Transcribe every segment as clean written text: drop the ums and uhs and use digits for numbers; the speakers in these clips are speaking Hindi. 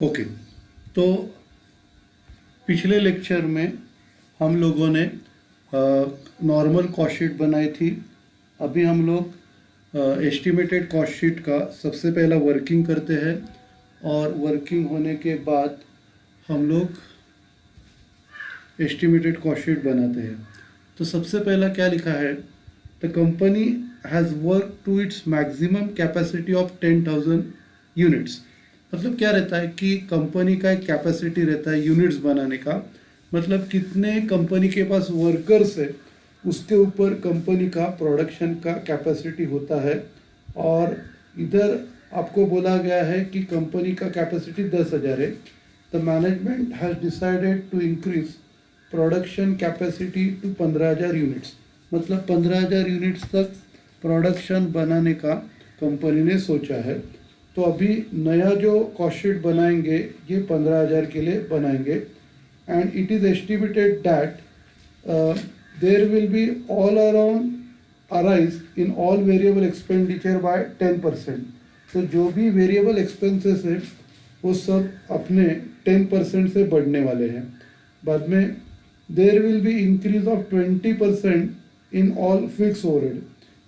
ओके। तो पिछले लेक्चर में हम लोगों ने नॉर्मल कॉस्ट शीट बनाई थी। अभी हम लोग एस्टिमेटेड कॉस्ट शीट का सबसे पहला वर्किंग करते हैं और वर्किंग होने के बाद हम लोग एस्टिमेटेड कॉस्ट शीट बनाते हैं। तो सबसे पहला क्या लिखा है, the company has work to its maximum capacity of 10,000 units. मतलब क्या रहता है कि कंपनी का एक कैपेसिटी रहता है यूनिट्स बनाने का, मतलब कितने कंपनी के पास वर्कर्स है उसके ऊपर कंपनी का प्रोडक्शन का कैपेसिटी होता है। और इधर आपको बोला गया है कि कंपनी का कैपेसिटी 10,000 है। The management has decided to increase production capacity to 15,000 units. मतलब 15,000 यूनिट्स तक प्रोडक्शन बनाने का कंपनी ने सोचा है। तो अभी नया जो कॉस्ट शीट बनाएंगे ये 15,000 के लिए बनाएंगे। And it is estimated that there will be all around arise in all variable expenditure by 10%। तो जो भी वेरिएबल एक्सपेंसेस है वो सब अपने 10% से बढ़ने वाले हैं। बाद में there will be increase of 20% in all fix overhead.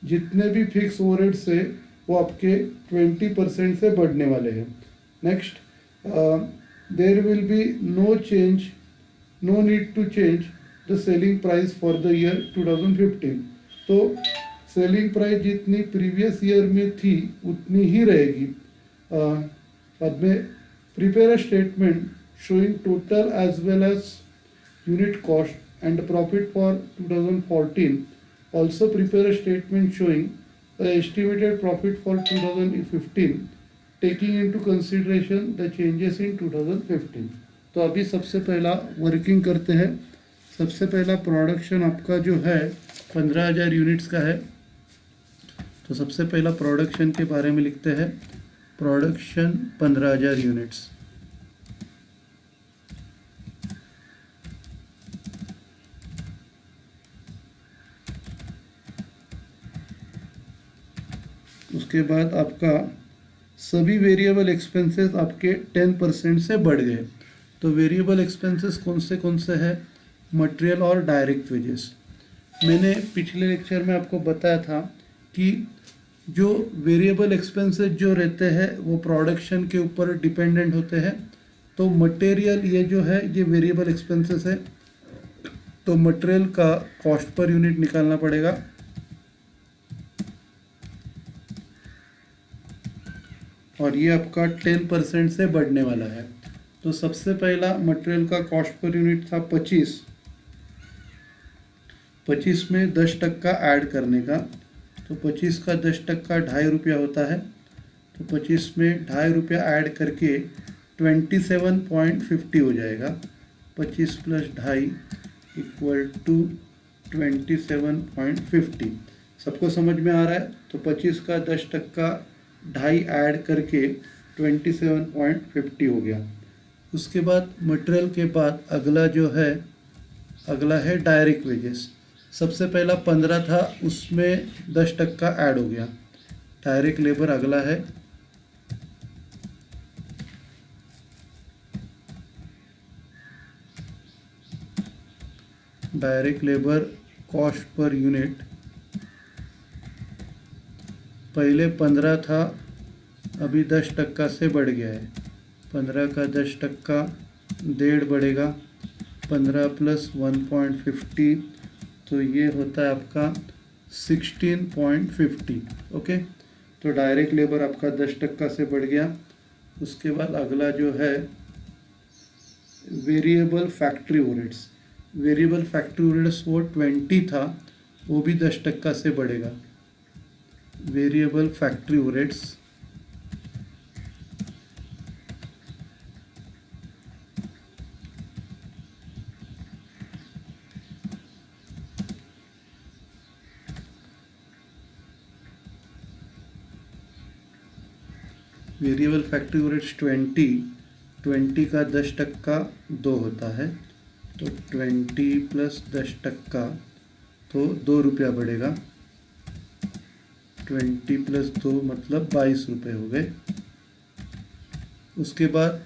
जितने भी फिक्स ओवरहेड्स है वो आपके 20% से बढ़ने वाले हैं। Next, there will be no need to change the selling price for the year 2015। तो सेलिंग प्राइस जितनी प्रीवियस ईयर में थी उतनी ही रहेगी। बाद में prepare a statement showing total as well as unit cost and profit for 2014। Also prepare a statement showing the estimated profit for 2015 taking into consideration the changes in 2015। तो अभी सबसे पहला वर्किंग करते हैं। सबसे पहला प्रोडक्शन आपका जो है 15,000 यूनिट्स का है। तो सबसे पहला प्रोडक्शन के बारे में लिखते हैं, प्रोडक्शन 15,000 यूनिट्स। उसके बाद आपका सभी वेरिएबल एक्सपेंसेस आपके 10% से बढ़ गए। तो वेरिएबल एक्सपेंसेस कौन से हैं, मटेरियल और डायरेक्ट वेजेस। मैंने पिछले लेक्चर में आपको बताया था कि जो वेरिएबल एक्सपेंसेस जो रहते हैं वो प्रोडक्शन के ऊपर डिपेंडेंट होते हैं। तो मटेरियल ये जो है ये वेरिएबल एक्सपेंसेस है। तो मटेरियल का कॉस्ट पर यूनिट निकालना पड़ेगा। और ये आपका 10% से बढ़ने वाला है। तो सबसे पहला मटेरियल का कॉस्ट पर यूनिट था 25 में 10% ऐड करने का। तो 25 का 10% 2.5 रुपया होता है। तो 25 में 2.5 रुपया ऐड करके 27.50 हो जाएगा। 25 + 2.5 = 27.50। सबको समझ में आ रहा है। तो 25 का 10% 2.5 ऐड करके 27.50 हो गया। उसके बाद मटेरियल के बाद अगला है डायरेक्ट वेजेस। सबसे पहला 15 था, उसमें 10% ऐड हो गया। डायरेक्ट लेबर अगला है। Direct labour cost per unit पहले 15 था, अभी 10% से बढ़ गया है। 15 का 10% 1.5 बढ़ेगा। 15 + 1.50 तो ये होता है आपका 16.50। ओके। तो डायरेक्ट लेबर आपका 10% से बढ़ गया। उसके बाद अगला जो है variable factory overheads. Variable factory overheads वो 20 था, वो भी 10% से बढ़ेगा। Variable factory overheads variable factory overheads 20 का 10% 2 होता है। तो 20 + 10% तो 2 रुपया बढ़ेगा। 20 + 2 मतलब 22 रुपये हो गए। उसके बाद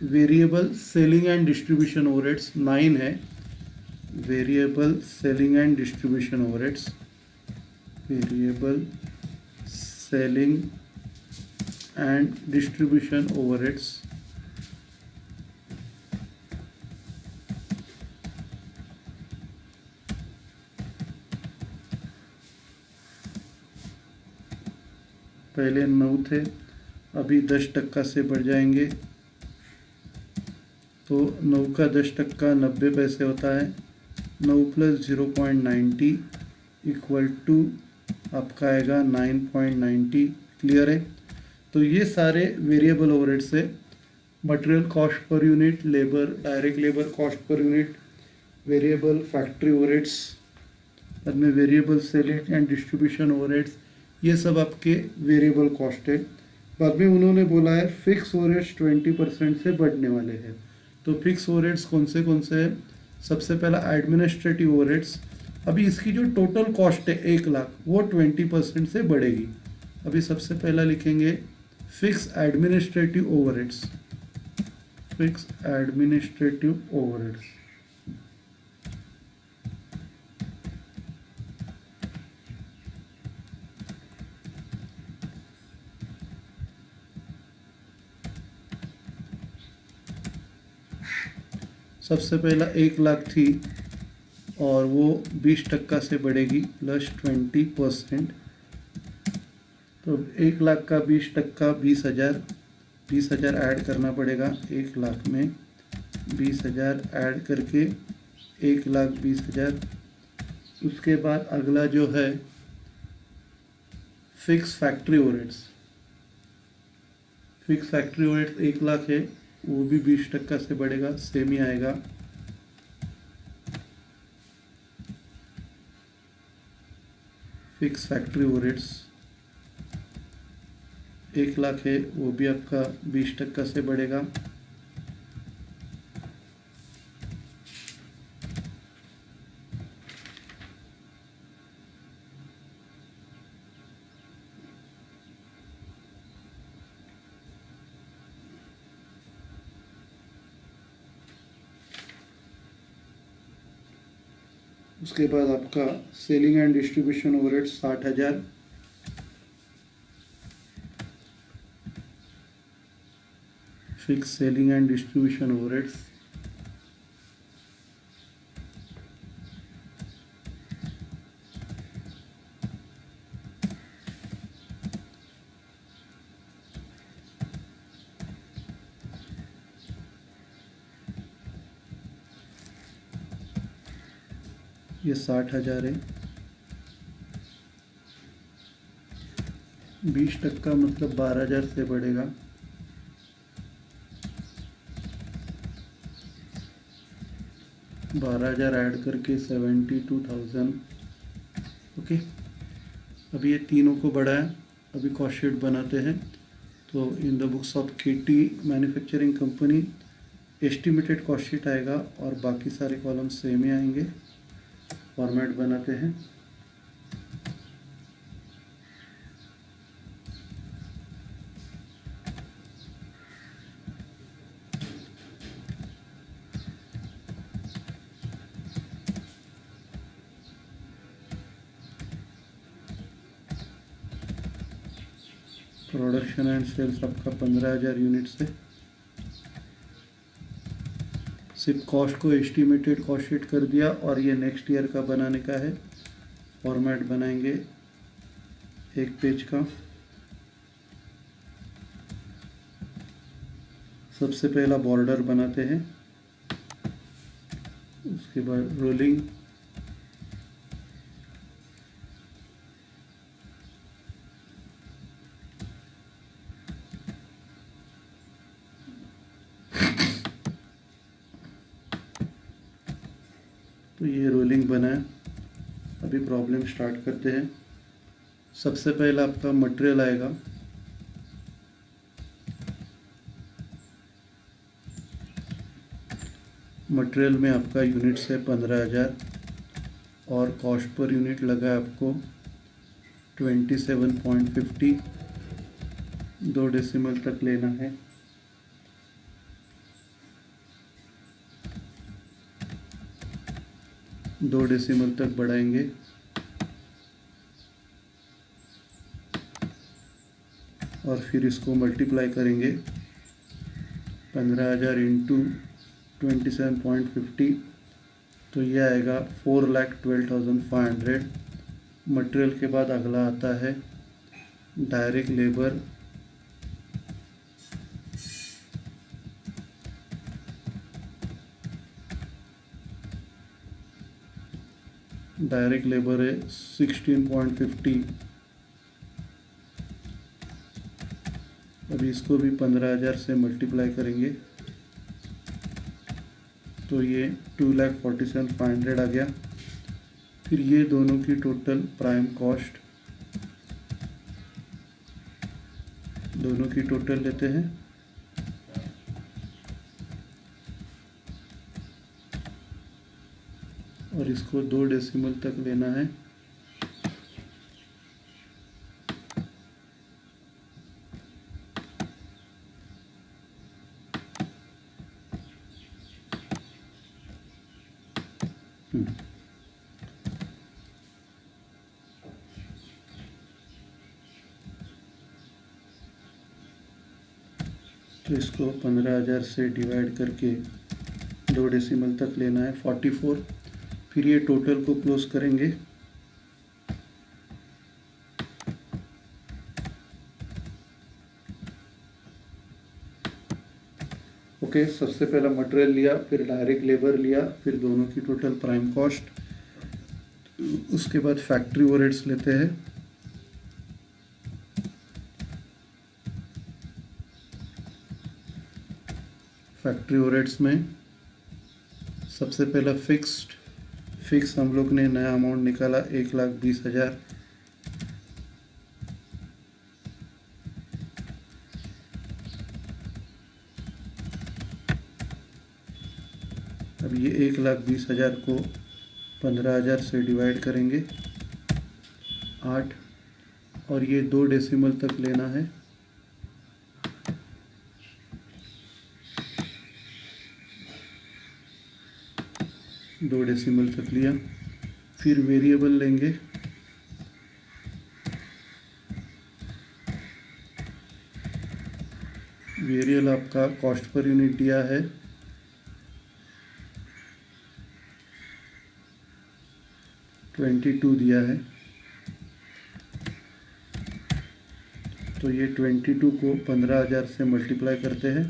variable selling and distribution overheads 9 है, variable selling and distribution overheads, variable selling and distribution overheads पहले 9 थे, अभी 10% से बढ़ जाएंगे, तो 9 का 10% 90 पैसे होता है। 9 + 0.90 इक्वल टू आपका आएगा 9.90। क्लियर है? तो ये सारे वेरिएबल ओवरहेड्स है, material cost per unit, labour, direct labour cost per unit, variable factory overheads, बाद में variable selling and distribution overheads, ये सब आपके वेरिएबल कॉस्ट है। बाद में उन्होंने बोला है फिक्स ओवरहेड्स 20% से बढ़ने वाले हैं। तो फिक्स ओवरहेड्स कौन से हैं? सबसे पहला एडमिनिस्ट्रेटिव ओवरहेड्स, अभी इसकी जो टोटल कॉस्ट है 1 लाख, वो 20% से बढ़ेगी। अभी सबसे पहला लिखेंगे fix administrative overheads, fix administrative overheads. सबसे पहला 1 लाख थी और वो 20% से बढ़ेगी +20%। तो 1 लाख का 20% 20,000, 20,000 ऐड करना पड़ेगा 1 लाख में, 20,000 ऐड करके 1,20,000। उसके बाद अगला जो है fix factory overheads, fix factory overheads 1 lakh है, वो भी 20% से बढ़ेगा, सेम ही आएगा। फिक्स फैक्ट्री ओवरहेड्स 1 लाख है, वो भी आपका 20% से बढ़ेगा। उसके बाद आपका selling and distribution overhead 60,000, fix selling and distribution overheads ये 60,000 है। 20% मतलब 12,000 से बढ़ेगा। ऐड करके 72,000। ओके, अभी ये तीनों को बढ़ाया, अभी कॉस्ट शीट बनाते हैं। तो in the books of KT manufacturing company estimated cost sheet आएगा और बाकी सारे कॉलम सेम ही आएंगे। फॉर्मेट बनाते हैं। प्रोडक्शन एंड सेल्स आपका 15,000 यूनिट्स है। सिर्फ कॉस्ट को एस्टिमेटेड कॉस्ट शीट कर दिया और ये नेक्स्ट ईयर का बनाने का है। फॉर्मेट बनाएंगे 1 पेज का। सबसे पहला बॉर्डर बनाते हैं, उसके बाद रोलिंग, तो ये रोलिंग बना है। अभी प्रॉब्लम स्टार्ट करते हैं। सबसे पहला आपका मटेरियल आएगा, मटेरियल में आपका यूनिट्स है 15,000 और कॉस्ट पर यूनिट लगा है आपको 27.50, 2 डेसिमल तक लेना है। 2 डेसिमल तक बढ़ाएंगे और फिर इसको मल्टीप्लाई करेंगे 15,000 इंटू 27.50, तो ये आएगा 4,12,500। मटेरियल के बाद अगला आता है डायरेक्ट लेबर। डायरेक्ट लेबर है 16.50। अभी इसको भी 15,000 से मल्टीप्लाई करेंगे तो ये 2,47,500 आ गया। फिर ये दोनों की टोटल प्राइम कॉस्ट, दोनों की टोटल लेते हैं और इसको 2 डेसिमल तक लेना है। तो इसको 15,000 से डिवाइड करके 2 डेसिमल तक लेना है 44। फिर ये टोटल को क्लोज करेंगे। ओके, सबसे पहला मटेरियल लिया, फिर डायरेक्ट लेबर लिया, फिर दोनों की टोटल प्राइम कॉस्ट, उसके बाद फैक्ट्री ओवरहेड्स लेते हैं। फैक्ट्री ओवरहेड्स में सबसे पहला फिक्स हम लोग ने नया अमाउंट निकाला 1,20,000। अब ये 1,20,000 को 15,000 से डिवाइड करेंगे 8 और ये 2 डेसिमल तक लेना है। दो डेसिमल तक लिया। फिर वेरिएबल लेंगे, वेरिएबल आपका कॉस्ट पर यूनिट दिया है 22 दिया है, तो ये 22 को 15,000 से मल्टीप्लाई करते हैं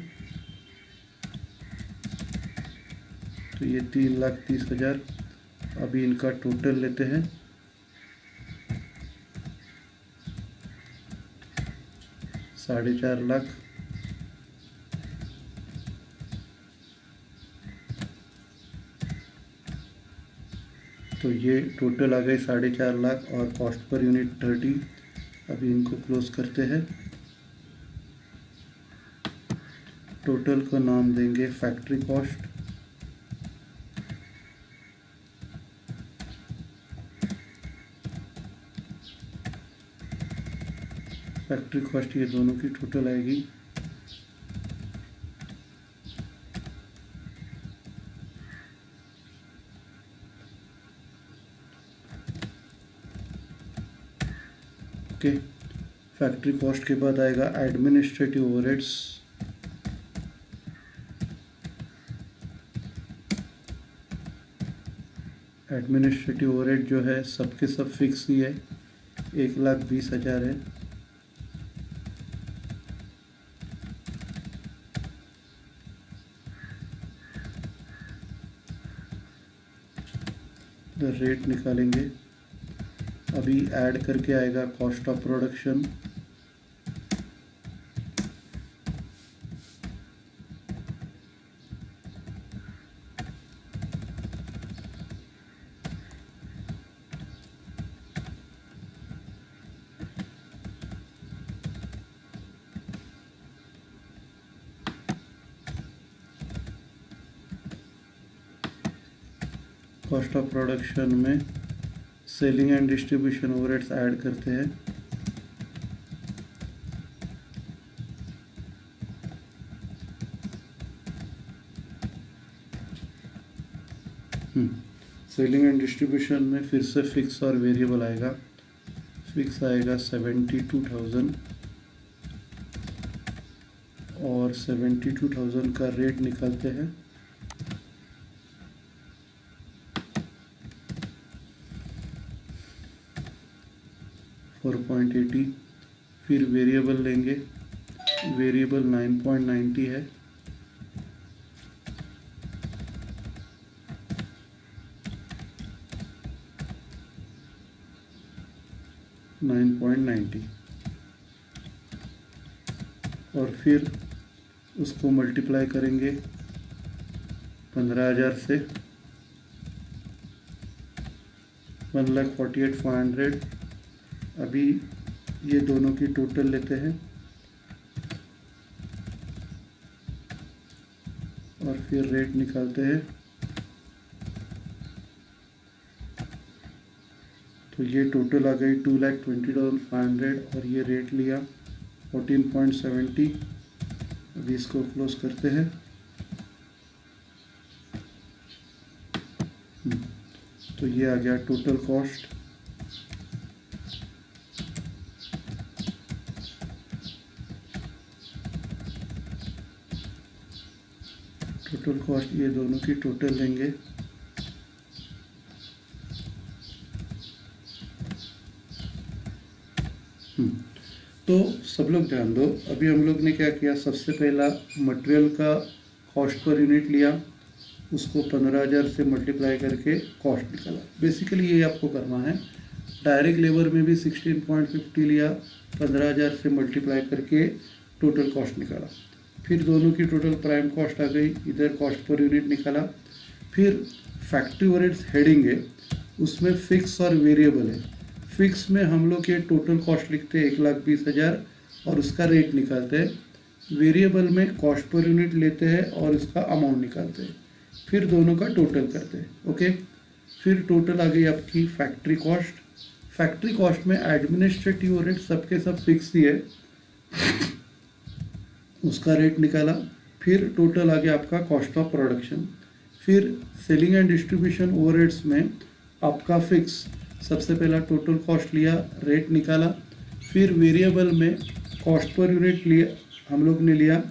तो ये 3,30,000। अभी इनका टोटल लेते हैं 4.5 लाख। तो ये टोटल आ गए 4.5 लाख और कॉस्ट पर यूनिट 30। अभी इनको क्लोज करते हैं। टोटल का नाम देंगे फैक्ट्री कॉस्ट। फैक्ट्री कॉस्ट ये दोनों की टोटल आएगी ओके। फैक्ट्री कॉस्ट के बाद आएगा एडमिनिस्ट्रेटिव ओवरहेड्स। एडमिनिस्ट्रेटिव ओवरहेड जो है सबके सब फिक्स ही है, 1,20,000 है। रेट निकालेंगे। अभी ऐड करके आएगा cost of production. Cost of production में selling and distribution overheads add करते हैं। सेलिंग एंड डिस्ट्रीब्यूशन में फिर से फिक्स और वेरिएबल आएगा। फिक्स आएगा 72,000 और 72,000 का रेट निकालते हैं। $4.80। फिर वेरिएबल लेंगे, वेरिएबल 9.90 है। $9.90 और फिर उसको मल्टीप्लाई करेंगे 15,000 से, 1,48,500। अभी ये दोनों की टोटल लेते हैं और फिर रेट निकालते हैं। तो ये टोटल आ गई 2,20,500 और ये रेट लिया 14.70। अभी इसको क्लोज करते हैं। तो ये आ गया टोटल कॉस्ट। टोटल कॉस्ट ये दोनों की टोटल लेंगे। तो सब लोग ध्यान दो, अभी हम लोग ने क्या किया, सबसे पहला मटेरियल का कॉस्ट पर यूनिट लिया, उसको 15,000 से मल्टीप्लाई करके कॉस्ट निकाला। बेसिकली ये आपको करना है। डायरेक्ट लेबर में भी 16.50 लिया, 15,000 से मल्टीप्लाई करके टोटल कॉस्ट निकाला। फिर दोनों की टोटल प्राइम कॉस्ट आ गई, इधर कॉस्ट पर यूनिट निकाला। फिर फैक्ट्री ओवरहेड्स हेडिंग है, उसमें फिक्स और वेरिएबल है। फिक्स में हम लोग ये टोटल कॉस्ट लिखते हैं 1,20,000 और उसका रेट निकालते हैं। वेरिएबल में कॉस्ट पर यूनिट लेते हैं और इसका अमाउंट निकालते हैं। फिर दोनों का टोटल करते हैं। ओके, फिर टोटल आ गई आपकी फैक्ट्री कॉस्ट। फैक्ट्री कॉस्ट में एडमिनिस्ट्रेटिव ओवरहेड सबके सब फिक्स ही है, उसका रेट निकाला। फिर टोटल आ गया आपका कॉस्ट ऑफ प्रोडक्शन। फिर सेलिंग एंड डिस्ट्रीब्यूशन ओवरहेड्स में आपका फिक्स, सबसे पहला टोटल कॉस्ट लिया, रेट निकाला। फिर वेरिएबल में कॉस्ट पर यूनिट लिया हम लोग ने लिया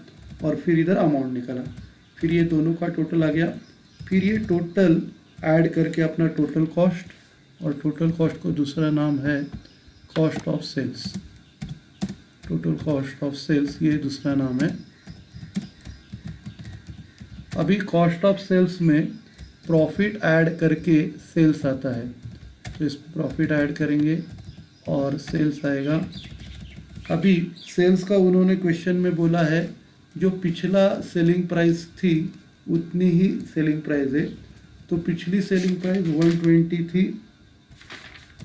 और फिर इधर अमाउंट निकाला। फिर ये दोनों का टोटल आ गया। फिर ये टोटल ऐड करके अपना टोटल कॉस्ट, और टोटल कॉस्ट को दूसरा नाम है cost of sales. Total cost of sales ये दूसरा नाम है। अभी कॉस्ट ऑफ सेल्स में प्रॉफिट ऐड करके सेल्स आता है, तो इस प्रॉफिट ऐड करेंगे और सेल्स आएगा। अभी सेल्स का उन्होंने क्वेश्चन में बोला है जो पिछला सेलिंग प्राइस थी उतनी ही सेलिंग प्राइस है। तो पिछली सेलिंग प्राइस 120 थी,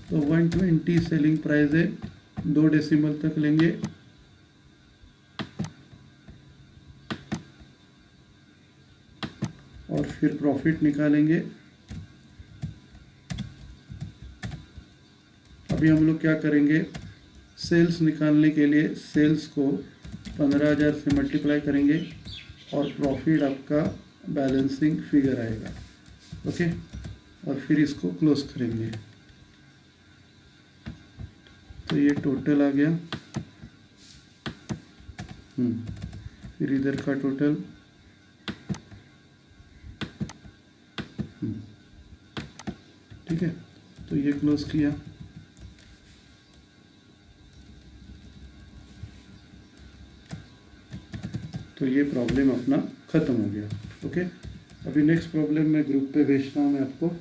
तो 120 सेलिंग प्राइस है। 2 डेसिमल तक लेंगे और फिर प्रॉफिट निकालेंगे। अभी हम लोग क्या करेंगे, सेल्स निकालने के लिए सेल्स को 15,000 से मल्टीप्लाई करेंगे और प्रॉफिट आपका बैलेंसिंग फिगर आएगा। ओके, और फिर इसको क्लोज करेंगे। तो ये टोटल आ गया। फिर इधर का टोटल, ठीक है। तो ये क्लोज किया। तो ये प्रॉब्लम अपना ख़त्म हो गया। ओके, अभी नेक्स्ट प्रॉब्लम मैं ग्रुप पे भेजता हूँ मैं आपको।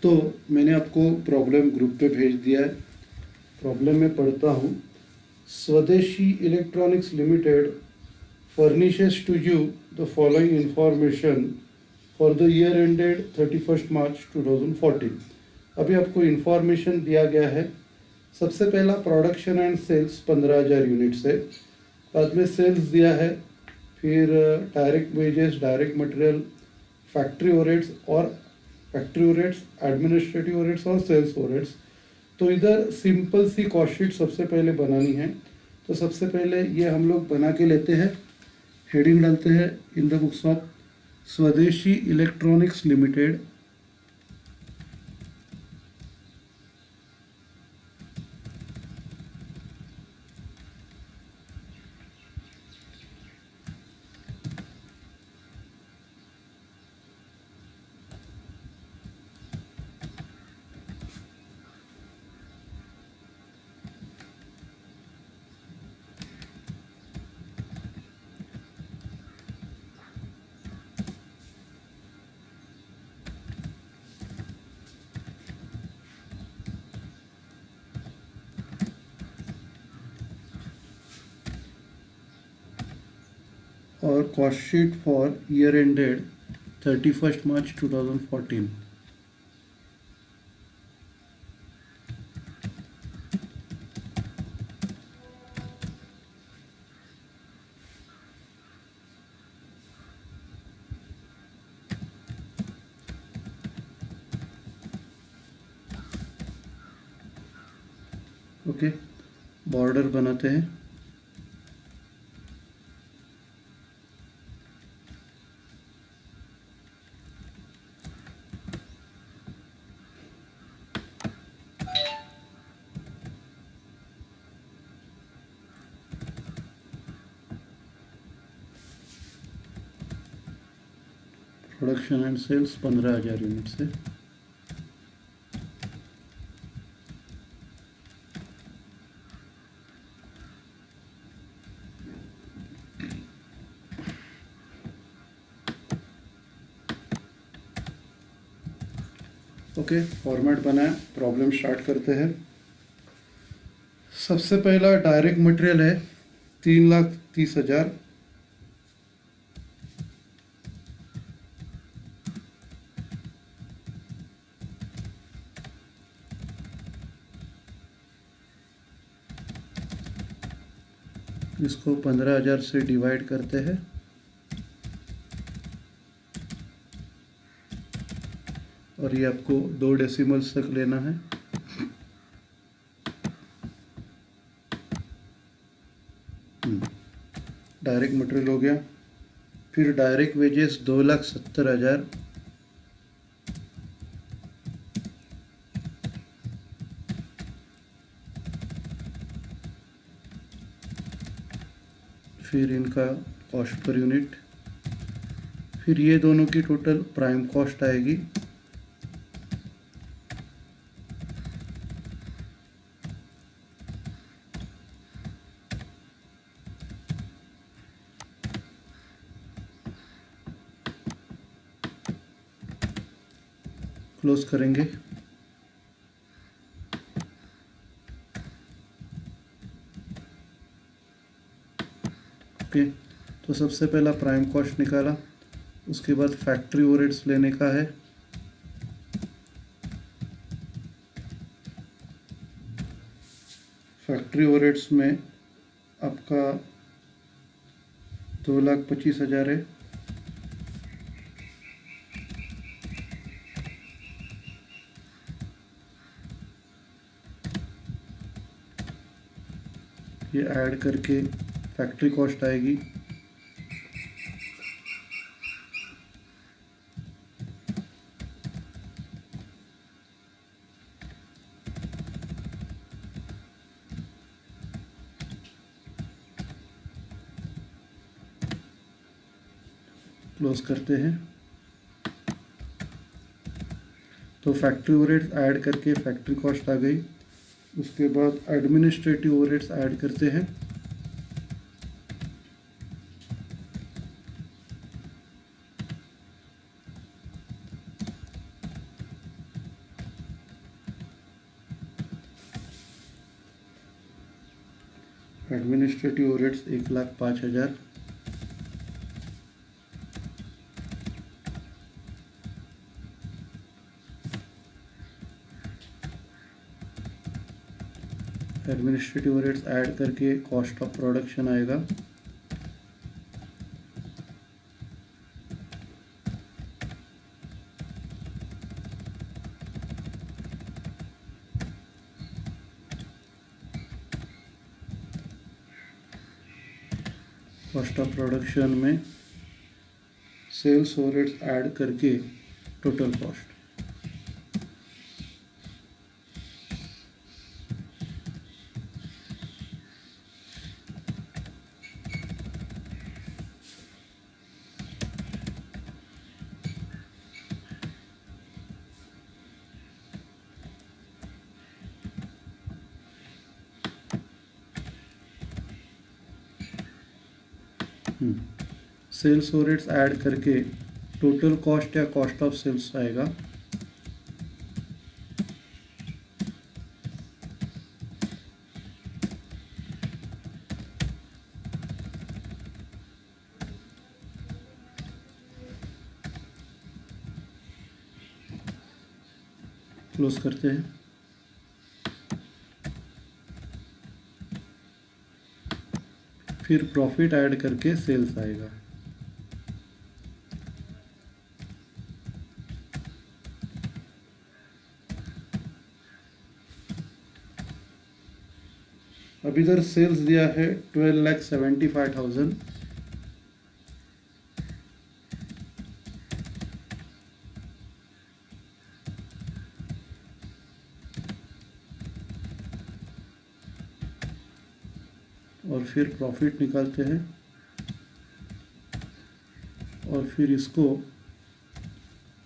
तो मैंने आपको प्रॉब्लम ग्रुप पे भेज दिया है। प्रॉब्लम में पढ़ता हूँ। स्वदेशी electronics limited furnishes to you the following information for the year ended 31st March 2014। अभी आपको इंफॉर्मेशन दिया गया है। सबसे पहला प्रोडक्शन एंड सेल्स 15,000 यूनिट्स है। बाद में सेल्स दिया है, फिर direct wages, direct material, factory overheads और फैक्ट्री ओवरहेड्स, एडमिनिस्ट्रेटिव ओवरहेड्स और सेल्स ओवरहेड्स। तो इधर सिंपल सी कॉस्ट शीट सबसे पहले बनानी है। तो सबसे पहले ये हम लोग बना के लेते हैं। हेडिंग डालते हैं इन द बुक्स ऑफ स्वदेशी इलेक्ट्रॉनिक्स लिमिटेड। और cost sheet for year ended 31st March 2014। Okay, border बनाते हैं। प्रोडक्शन एंड सेल्स 15,000 यूनिट से। ओके, फॉर्मेट बनाए, प्रॉब्लम स्टार्ट करते हैं। सबसे पहला डायरेक्ट मटेरियल है 3,30,000। इसको 15,000 से डिवाइड करते हैं और ये आपको 2 डेसिमल्स तक लेना है। डायरेक्ट मटेरियल हो गया। फिर डायरेक्ट वेजेस 2,70,000। फिर इनका कॉस्ट पर यूनिट। फिर ये दोनों की टोटल प्राइम कॉस्ट आएगी। क्लोज करेंगे। ओके, तो सबसे पहला प्राइम कॉस्ट निकाला। उसके बाद फैक्ट्री ओवरहेड्स लेने का है। फैक्ट्री ओवरहेड्स में आपका 2,25,000 है। ये ऐड करके फैक्ट्री कॉस्ट आएगी। क्लोज करते हैं। तो फैक्ट्री ओवरहेड्स ऐड करके फैक्ट्री कॉस्ट आ गई। उसके बाद एडमिनिस्ट्रेटिव ओवरहेड्स ऐड करते हैं। Administrative overheads 1,05,000, administrative overheads add करके कॉस्ट ऑफ प्रोडक्शन आएगा 'कॉस्ट ऑफ प्रोडक्शन' में सेल्स ओवरहेड्स ऐड करके total cost. Sales overheads add करके टोटल कॉस्ट या कॉस्ट ऑफ सेल्स आएगा क्लोज करते हैं। फिर प्रॉफिट ऐड करके सेल्स आएगा। अब इधर सेल्स दिया है 12,75,000, और फिर प्रॉफिट निकालते हैं और फिर इसको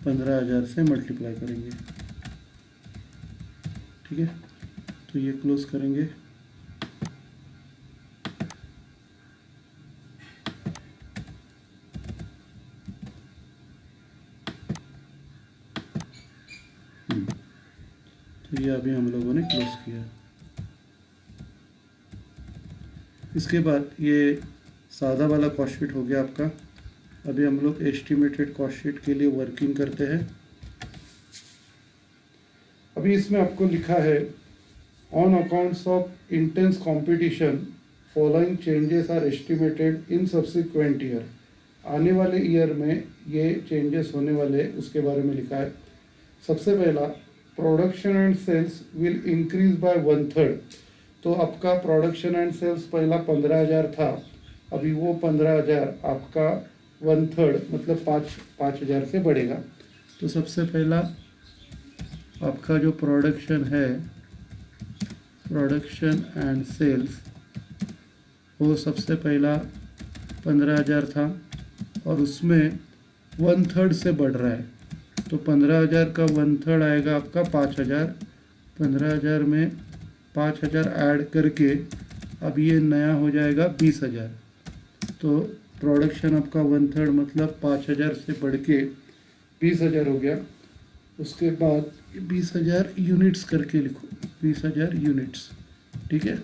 15,000 से मल्टीप्लाई करेंगे। ठीक है, तो ये क्लोज करेंगे। तो ये अभी हम लोगों ने क्लोज किया। इसके बाद ये सादा वाला कॉस्ट शीट हो गया आपका। अभी हम लोग एस्टिमेटेड कॉस्ट शीट के लिए वर्किंग करते हैं। अभी इसमें आपको लिखा है on accounts of intense competition following changes are estimated in subsequent year. आने वाले ईयर में ये चेंजेस होने वाले उसके बारे में लिखा है। सबसे पहला, production and sales will increase by 1/3। तो आपका प्रोडक्शन एंड सेल्स पहला 15,000 था, अभी वो 15,000 आपका 1/3 मतलब 5,000 से बढ़ेगा। तो सबसे पहला आपका जो प्रोडक्शन है, प्रोडक्शन एंड सेल्स, वो सबसे पहला 15,000 था और उसमें 1/3 से बढ़ रहा है। तो 15,000 का 1/3 आएगा आपका 5,000। 15,000 में 5,000 ऐड करके अब ये नया हो जाएगा 20,000। तो प्रोडक्शन आपका 1/3 मतलब 5,000 से बढ़ के 20,000 हो गया। उसके बाद 20,000 यूनिट्स करके लिखो, 20,000 यूनिट्स। ठीक है,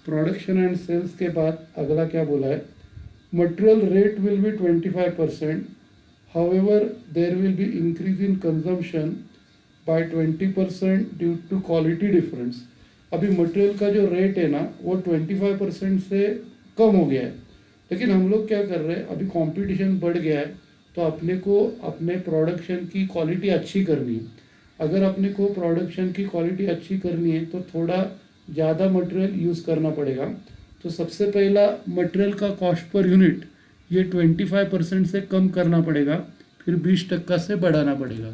प्रोडक्शन एंड सेल्स के बाद अगला क्या बोला है, material rate will be 25%, however there will be increase in consumption by 20% due to quality difference। अभी मटेरियल का जो रेट है ना वो 25% से कम हो गया है, लेकिन हम लोग क्या कर रहे हैं, अभी कंपटीशन बढ़ गया है तो अपने को अपने प्रोडक्शन की क्वालिटी अच्छी करनी है। अगर अपने को प्रोडक्शन की क्वालिटी अच्छी करनी है तो थोड़ा ज़्यादा मटेरियल यूज़ करना पड़ेगा। तो सबसे पहला मटेरियल का कॉस्ट पर यूनिट ये 25% से कम करना पड़ेगा, फिर 20% से बढ़ाना पड़ेगा।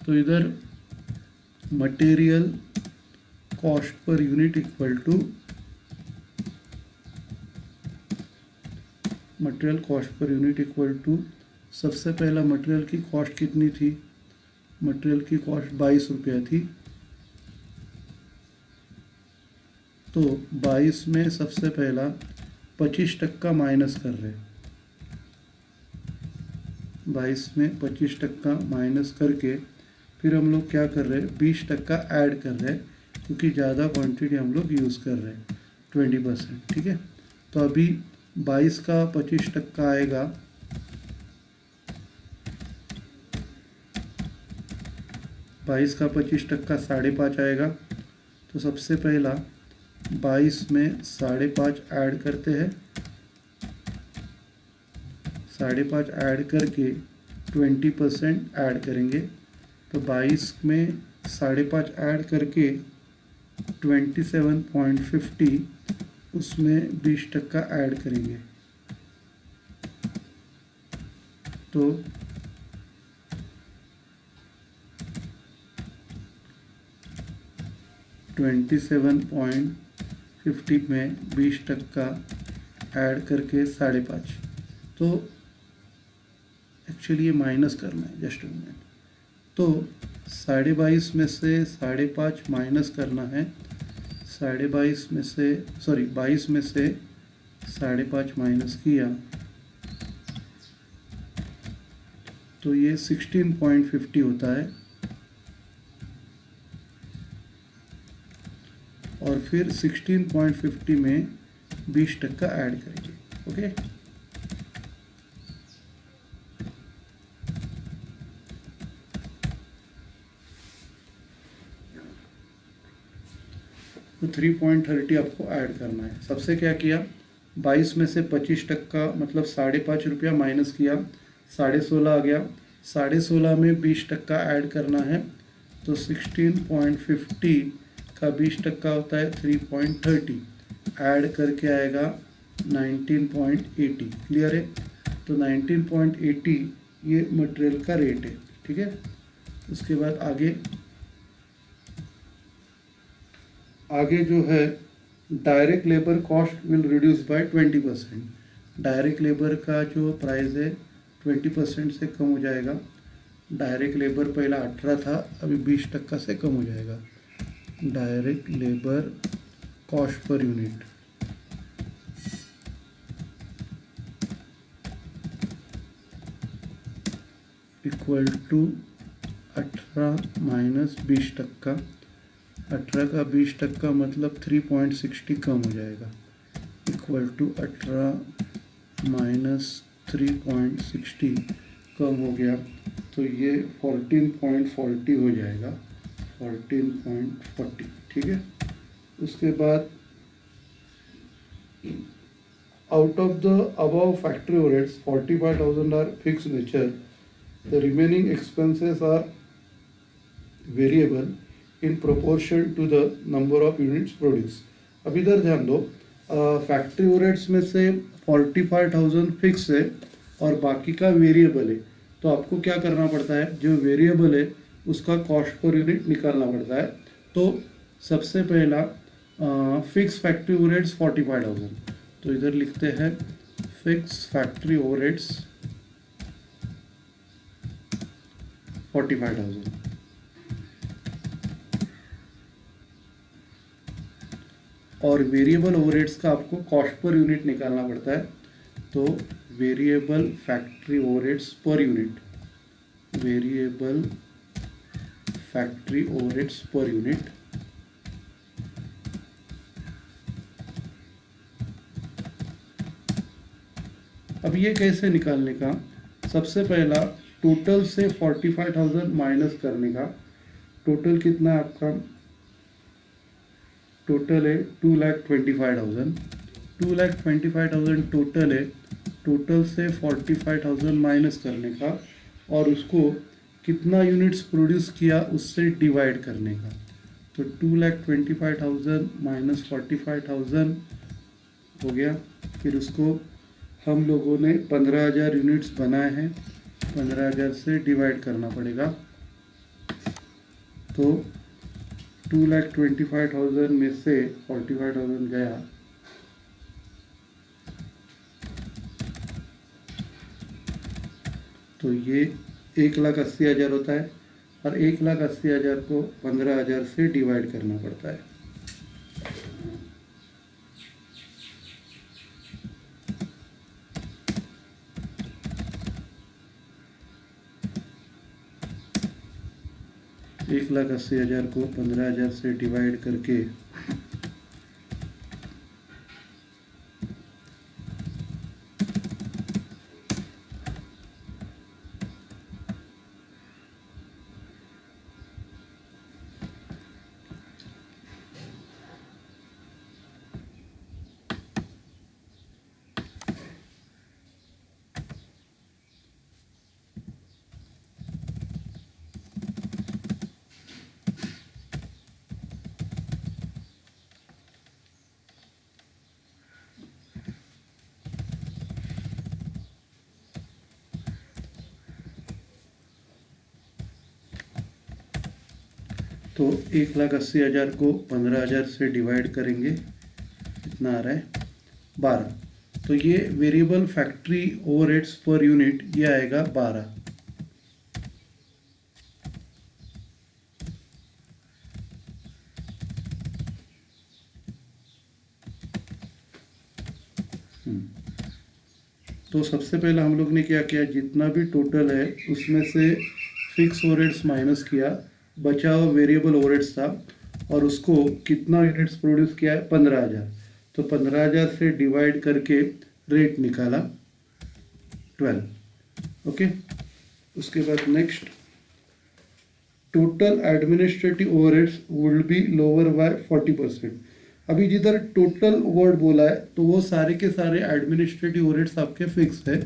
तो इधर material cost per unit equal to material cost per unit equal to, सबसे पहला मटेरियल की कॉस्ट कितनी थी, मटेरियल की कॉस्ट 22 रुपया थी। तो 22 में सबसे पहला 25% माइनस कर रहे, 22 में 25% माइनस करके फिर हम लोग क्या कर रहे हैं, 20% ऐड कर रहे हैं क्योंकि ज़्यादा क्वांटिटी हम लोग यूज़ कर रहे हैं। 20%, ठीक है। तो अभी 22 का 25% आएगा, 22 का 25% 5.5 आएगा। तो सबसे पहला 22 में 5.5 ऐड करते हैं, 5.5 ऐड करके 20% ऐड करेंगे। तो 22 में 5.5 ऐड करके 27.50, उसमें 20% ऐड करेंगे। तो 27.50 में 20% ऐड करके 5.5। तो एक्चुअली ये माइनस करना है, जस्ट अ मिनट। तो 22.5 में से 5.5 माइनस करना है, 22.5 में से 22 में से 5.5 माइनस किया तो ये 16.50 होता है। और फिर 16.50 में 20% ऐड करेंगे, ओके। तो 3.30 आपको ऐड करना है। सबसे क्या किया, 22 में से 25% मतलब 5.5 रुपया माइनस किया, 16.5 आ गया, 16.5 में 20% ऐड करना है। तो 16.50 का 20% होता है 3.30, ऐड करके आएगा 19.80। क्लियर है। तो 19.80 ये मटेरियल का रेट है, ठीक है। उसके बाद आगे जो है, direct labour cost will reduce by 20%। Direct labour का जो प्राइस है 20% से कम हो जाएगा। डायरेक्ट लेबर पहला 18 था, अभी 20% से कम हो जाएगा। Direct labour cost per unit equal to 18 minus 20%। 18 का 20% मतलब 3.60 कम हो जाएगा, इक्वल टू 18 माइनस 3.60 कम हो गया। तो ये 14.40 हो जाएगा, 14.40, ठीक है। उसके बाद out of the above factory overheads 45,000 are fixed nature, the remaining expenses are variable in proportion to the number of units produced। अब इधर ध्यान दो, फैक्ट्री ओवरहेड्स में से 45,000 फिक्स है और बाकी का वेरिएबल है। तो आपको क्या करना पड़ता है, जो वेरिएबल है उसका कॉस्ट पर यूनिट निकालना पड़ता है। तो सबसे पहला फिक्स फैक्ट्री ओवरहेड्स 45,000, तो इधर लिखते हैं फिक्स फैक्ट्री ओवरहेड्स 45,000। और वेरिएबल ओवरहेड्स का आपको कॉस्ट पर यूनिट निकालना पड़ता है। तो variable factory overheads per unit, variable factory overheads per unit अब ये कैसे निकालने का, सबसे पहला टोटल से 45,000 माइनस करने का। टोटल कितना है आपका, टोटल है 2,25,000, 2,25,000 टोटल है। टोटल से 45,000 माइनस करने का और उसको कितना यूनिट्स प्रोड्यूस किया उससे डिवाइड करने का। तो 2,25,000 माइनस 45,000 हो गया। फिर उसको हम लोगों ने 15,000 यूनिट्स बनाए हैं, 15,000 से डिवाइड करना पड़ेगा। तो 2,25,000 में से 45,000 गया, तो ये 1,80,000 होता है। और 1,80,000 को 15,000 से डिवाइड करना पड़ता है। एक 1,80,000 को 15,000 से डिवाइड करके तो 1,80,000 को 15,000 से डिवाइड करेंगे, कितना आ रहा है 12। तो ये variable factory overheads per unit ये आएगा 12। तो सबसे पहले हम लोग ने क्या किया, जितना भी टोटल है उसमें से फिक्स ओवरहेड्स माइनस किया, बचा हुआ वेरिएबल ओवरहेड्स था और उसको कितना यूनिट्स प्रोड्यूस किया है 15,000। तो 15,000 से डिवाइड करके रेट निकाला 12। ओके, उसके बाद next, total administrative overheads will be lower by 40%। अभी जिधर टोटल वर्ड बोला है तो वो सारे के सारे एडमिनिस्ट्रेटिव ओवरहेड्स आपके फिक्स है।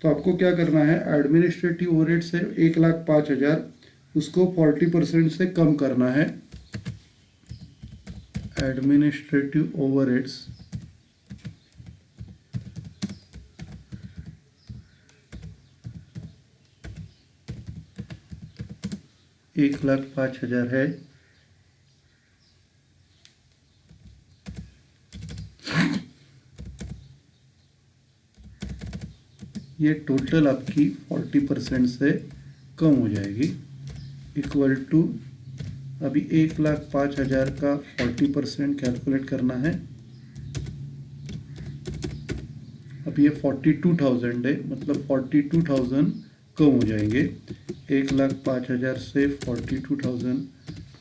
तो आपको क्या करना है, एडमिनिस्ट्रेटिव ओवरहेड्स है 1,05,000, उसको 40% से कम करना है। एडमिनिस्ट्रेटिव ओवरहेड्स $1,05,000 है। ये टोटल आपकी 40% से कम हो जाएगी, इक्वल टू, अभी 1,05,000 का 40% कैलकुलेट करना है। अब ये 42,000 है, मतलब 42,000 कम हो जाएंगे। 1,05,000 से 42,000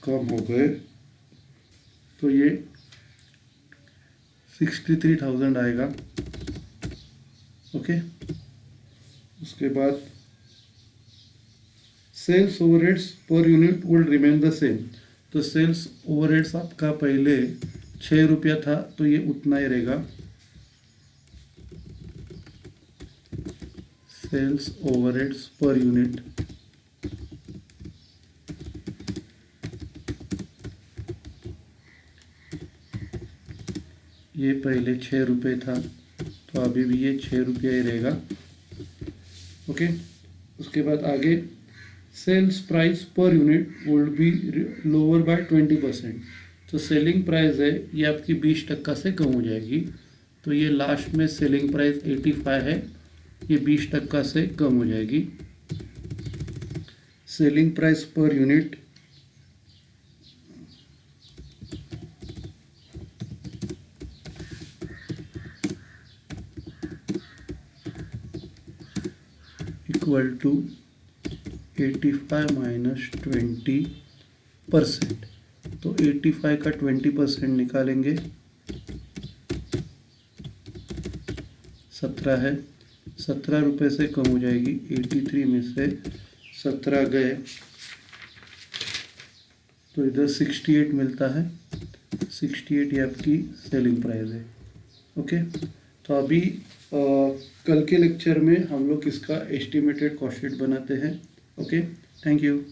कम हो गए तो ये 63,000 आएगा। ओके, उसके बाद sales overheads per unit will remain the same. तो सेल्स ओवरहेड्स आपका पहले 6 रुपया था तो ये उतना ही रहेगा। सेल्स ओवरहेड्स पर यूनिट ये पहले 6 रुपये था तो अभी भी ये 6 रुपया ही रहेगा। ओके, उसके बाद आगे, sales price per unit would be lower by 20%। तो सेलिंग प्राइस है ये आपकी 20% से कम हो जाएगी। तो ये लास्ट में सेलिंग प्राइस 85 है, ये 20% से कम हो जाएगी। Selling price per unit equal to 85 minus 20%। तो 85 का 20% निकालेंगे, 17 है, 17 रुपये से कम हो जाएगी। 83 में से 17 गए तो इधर 68 मिलता है। 68 ये आपकी सेलिंग प्राइस है। ओके, तो अभी कल के लेक्चर में हम लोग इसका एस्टिमेटेड कॉस्ट शीट बनाते हैं। Okay, thank you.